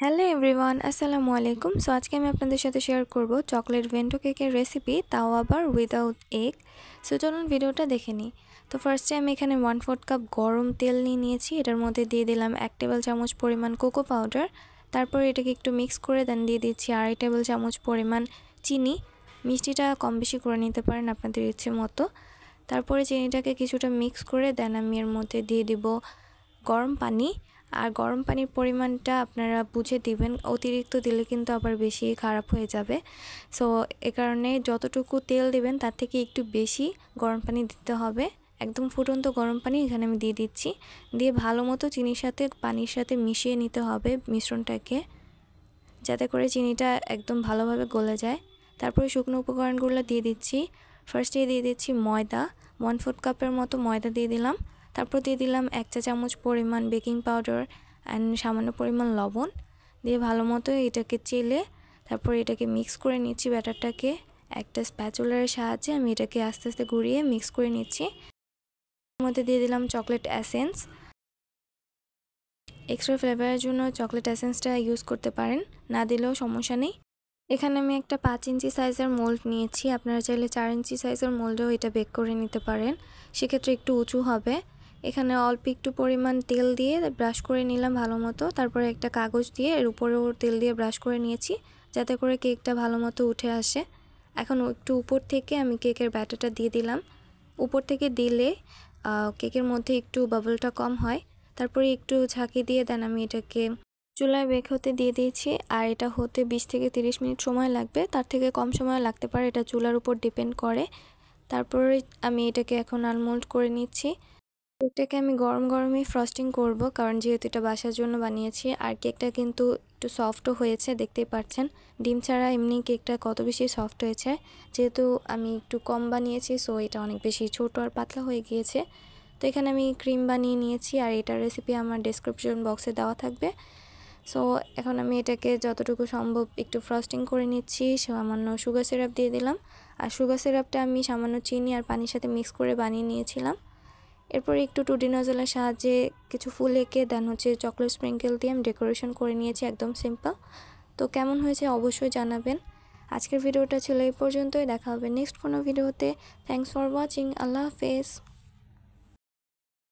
Hello everyone, আসসালামু আলাইকুম। So আজকে আমি আপনাদের সাথে শেয়ার করব চকলেট ভেন্টো কেকের রেসিপি, তাও আবার উইদাউট এগ। সো চলুন ভিডিওটা দেখে নিই। তো ফার্স্টে আমি এখানে 1/4 কাপ গরম তেল নিয়েছি। এটার মধ্যে দিয়ে দিলাম 1 টেবিল চামচ পরিমাণ কোকো পাউডার। তারপর এটাকে একটু মিক্স করে দেন দিয়ে দিচ্ছি 2.5 টেবিল চামচ পরিমাণ চিনি। মিষ্টিটা কম বেশি করে নিতে পারেন আপনাদের ইচ্ছে মতো। তারপরে চিনিটাকে কিছুটা মিক্স করে দেন আমি এর মধ্যে দিয়ে দিব গরম পানি। আর গরম পানির পরিমাণটা আপনারা বুঝে দিবেন, অতিরিক্ত দিলে কিন্তু আবার বেশি খারাপ হয়ে যাবে। সো এ কারণে যতটুকু তেল দিবেন তার থেকে একটু বেশি গরম পানি দিতে হবে। একদম ফুটন্ত গরম পানি এখানে আমি দিয়ে দিচ্ছি। দিয়ে ভালো মতো চিনির সাথে পানির সাথে মিশিয়ে নিতে হবে মিশ্রণটাকে, যাতে করে চিনিটা একদম ভালোভাবে গলে যায়। তারপরে শুকনো উপকরণগুলো দিয়ে দিচ্ছি। ফার্স্টে দিয়ে দিচ্ছি ময়দা, 1/4 কাপের মতো ময়দা দিয়ে দিলাম। তারপর দিয়ে দিলাম 1 চা চামচ পরিমাণ বেকিং পাউডার অ্যান্ড সামান্য পরিমাণ লবণ। দিয়ে ভালো মতো এটাকে চেলে তারপর এটাকে মিক্স করে নিচ্ছি। ব্যাটারটাকে একটা স্প্যাচুলার সাহায্যে আমি এটাকে আস্তে আস্তে ঘুরিয়ে মিক্স করে নিচ্ছি। এর মধ্যে দিয়ে দিলাম চকলেট এসেন্স। এক্সট্রা ফ্লেভারের জন্য চকলেট এসেন্সটা ইউজ করতে পারেন, না দিলেও সমস্যা নেই। এখানে আমি একটা 5 ইঞ্চি সাইজের মোল্ড নিয়েছি। আপনারা চাইলে 4 ইঞ্চি সাইজের মোল্ডেও এটা বেক করে নিতে পারেন, সেক্ষেত্রে একটু উঁচু হবে। এখানে অল্প একটু পরিমাণ তেল দিয়ে ব্রাশ করে নিলাম ভালো মতো। তারপরে একটা কাগজ দিয়ে এর উপরেও তেল দিয়ে ব্রাশ করে নিয়েছি, যাতে করে কেকটা ভালো মতো উঠে আসে। এখন একটু উপর থেকে আমি কেকের ব্যাটারটা দিয়ে দিলাম। উপর থেকে দিলে কেকের মধ্যে একটু বাবলটা কম হয়। তারপরে একটু ঝাঁকি দিয়ে দেন আমি এটাকে চুলায় বেক হতে দিয়ে দিয়েছি। আর এটা হতে 20 থেকে 30 মিনিট সময় লাগবে, তার থেকে কম সময় লাগতে পারে, এটা চুলার উপর ডিপেন্ড করে। তারপরে আমি এটাকে এখন আনমোল্ড করে নিচ্ছি। কেকটাকে আমি গরম গরমই ফ্রস্টিং করব, কারণ যেহেতু এটা বাসার জন্য বানিয়েছি। আর কেকটা কিন্তু একটু সফটও হয়েছে, দেখতেই পাচ্ছেন। ডিম ছাড়া এমনি কেকটা কত বেশি সফট হয়েছে। যেহেতু আমি একটু কম বানিয়েছি, সো এটা অনেক বেশি ছোট আর পাতলা হয়ে গিয়েছে। তো এখানে আমি ক্রিম বানিয়ে নিয়েছি, আর এটার রেসিপি আমার ডেসক্রিপশন বক্সে দেওয়া থাকবে। সো এখন আমি এটাকে যতটুকু সম্ভব একটু ফ্রস্টিং করে নিচ্ছি। সামান্য সুগার সিরাপ দিয়ে দিলাম। আর সুগার সিরাপটা আমি সামান্য চিনি আর পানির সাথে মিক্স করে বানিয়ে নিয়েছিলাম। এরপর একটু টুটি নজলের সাহায্যে কিছু ফুল এঁকে দেন চকলেট স্প্রিঙ্কেল দিয়ে আমি ডেকোরেশন করে নিয়েছি, একদম সিম্পল। তো কেমন হয়েছে অবশ্যই জানাবেন। আজকের ভিডিওটা ছিল এই পর্যন্তই, দেখা হবে নেক্সট কোনো ভিডিওতে। Thanks for watching. আল্লাহ হাফেজ।